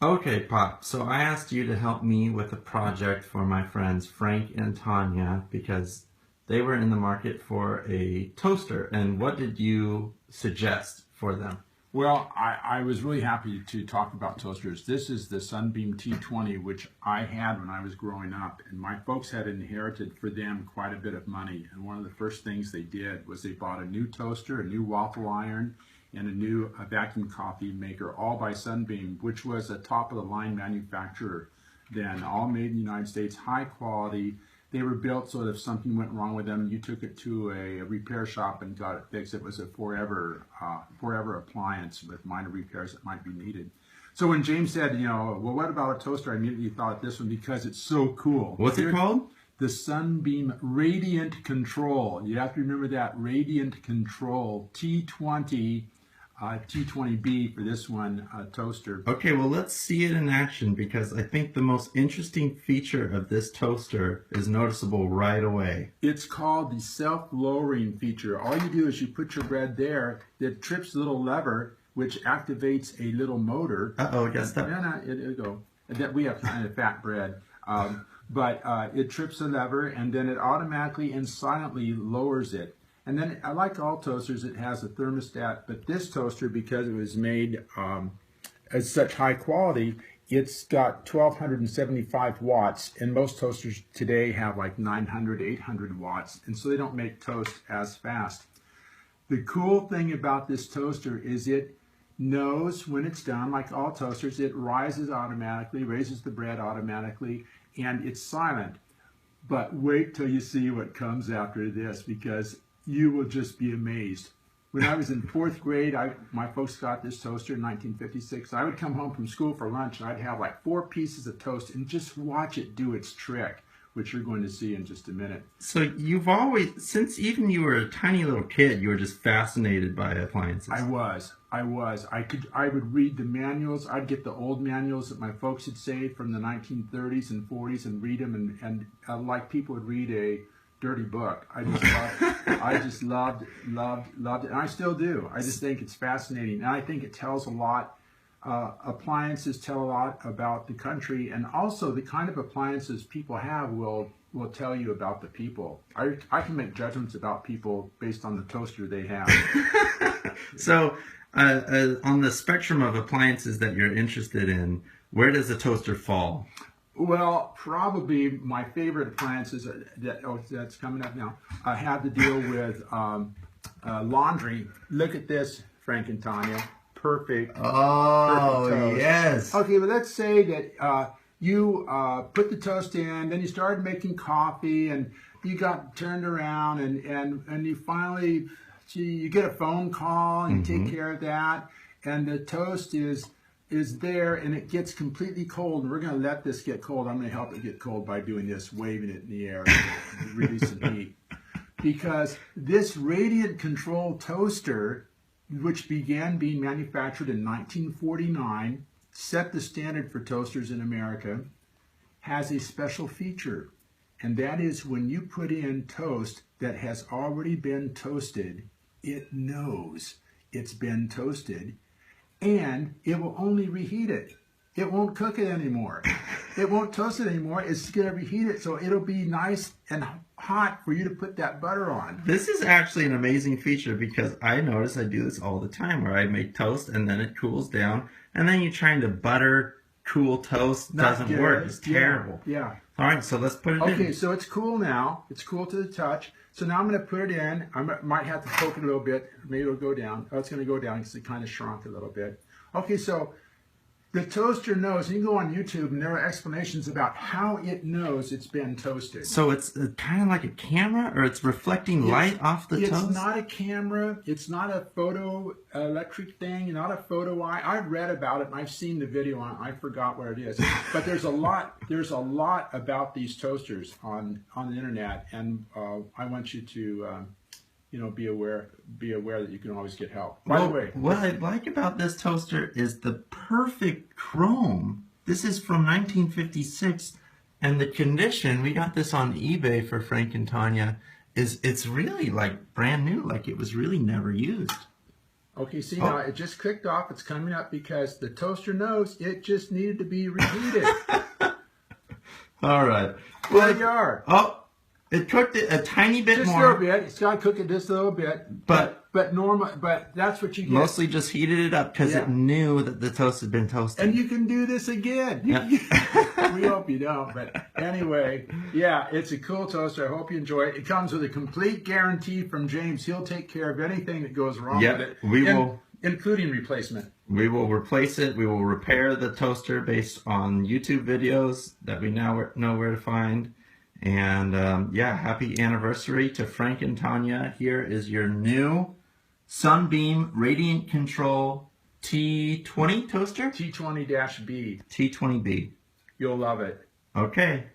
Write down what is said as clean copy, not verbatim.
Okay, Pop. So I asked you to help me with a project for my friends Frank and Tanya because they were in the market for a toaster. And what did you suggest for them? Well, I was really happy to talk about toasters. This is the Sunbeam T20, which I had when I was growing up, and my folks had inherited for them quite a bit of money. And one of the first things they did was they bought a new toaster, a new waffle iron, and a new vacuum coffee maker, all by Sunbeam, which was a top-of-the-line manufacturer then, all made in the United States, high quality. They were built so that if something went wrong with them, you took it to a repair shop and got it fixed. It was a forever appliance with minor repairs that might be needed. So when James said, well, what about a toaster? I immediately thought of this one because it's so cool. What's it called? The Sunbeam Radiant Control. You have to remember that, Radiant Control T20. T20B for this one toaster. Okay, well, let's see it in action because I think the most interesting feature of this toaster is noticeable right away. It's called the self-lowering feature. All you do is you put your bread there, it trips the little lever, which activates a little motor. Uh-oh, it got stuck. No, it'll go. We have kind of fat bread. But it trips the lever, and then it automatically and silently lowers it. And then, like all toasters, it has a thermostat, but this toaster, because it was made as such high quality, it's got 1,275 watts, and most toasters today have like 900, 800 watts, and so they don't make toast as fast. The cool thing about this toaster is it knows when it's done, like all toasters, it rises automatically, raises the bread automatically, and it's silent. But wait till you see what comes after this, because you will just be amazed. When I was in 4th grade, my folks got this toaster in 1956. I would come home from school for lunch and I'd have like 4 pieces of toast and just watch it do its trick, which you're going to see in just a minute. So you've always, since even you were a tiny little kid, you were just fascinated by appliances. I was. I would read the manuals. I'd get the old manuals that my folks had saved from the 1930s and 40s and read them and like people would read a dirty book. I just loved it, and I still do. I just think it's fascinating, and I think it tells a lot. Appliances tell a lot about the country, and also the kind of appliances people have will tell you about the people. I can make judgments about people based on the toaster they have. So, on the spectrum of appliances that you're interested in, where does the toaster fall? Well, probably my favorite appliances that's coming up now have to deal with laundry. Look at this, Frank and Tanya. Perfect. Oh, perfect toast. Yes. Okay, but let's say that you put the toast in, then you started making coffee, and you got turned around, and you finally, you get a phone call, and you take care of that, and the toast is there, and it gets completely cold, and we're going to let this get cold. I'm going to help it get cold by doing this, waving it in the air, and releasing heat. Because this Radiant Control toaster, which began being manufactured in 1949, set the standard for toasters in America, has a special feature. And that is when you put in toast that has already been toasted, it knows it's been toasted, and it will only reheat it. It won't cook it anymore. It won't toast it anymore. It's going to reheat it, so it'll be nice and hot for you to put that butter on. This is actually an amazing feature because I notice I do this all the time where I make toast and then it cools down, and then you're trying to butter cool toast. Doesn't work. It's terrible. Yeah. All right, so let's put it in. Okay, so it's cool now. It's cool to the touch. So now I'm going to put it in. I might have to poke it a little bit. Maybe it'll go down. Oh, it's going to go down because it kind of shrunk a little bit. Okay, so the toaster knows. You can go on YouTube and there are explanations about how it knows it's been toasted. So it's kind of like a camera, or it's reflecting light off the toast? It's not a camera. It's not a photo electric thing, not a photo eye. I've read about it and I've seen the video on it. I forgot what it is. But there's a lot about these toasters on the internet, and I want you to be aware that you can always get help. By the way, what I like about this toaster is the perfect chrome. This is from 1956, and the condition, we got this on eBay for Frank and Tanya, it's really like brand new, like it was really never used. Okay, see now it just clicked off. It's coming up because the toaster knows it just needed to be reheated. All right. There you are. Oh, it cooked it a tiny bit Just more. a little bit. It's got to cook it just a little bit. But normal. But that's what you get. Mostly just heated it up because Yeah. it knew that the toast had been toasted. And you can do this again. Yeah. We hope you don't. But anyway, yeah, it's a cool toaster. I hope you enjoy it. It comes with a complete guarantee from James. He'll take care of anything that goes wrong Yeah, with it. we will. Including replacement. We will replace it. We will repair the toaster based on YouTube videos that we now know where to find. And yeah, happy anniversary to Frank and Tanya. Here is your new Sunbeam Radiant Control T20 toaster? T20-B. T20B. You'll love it. Okay.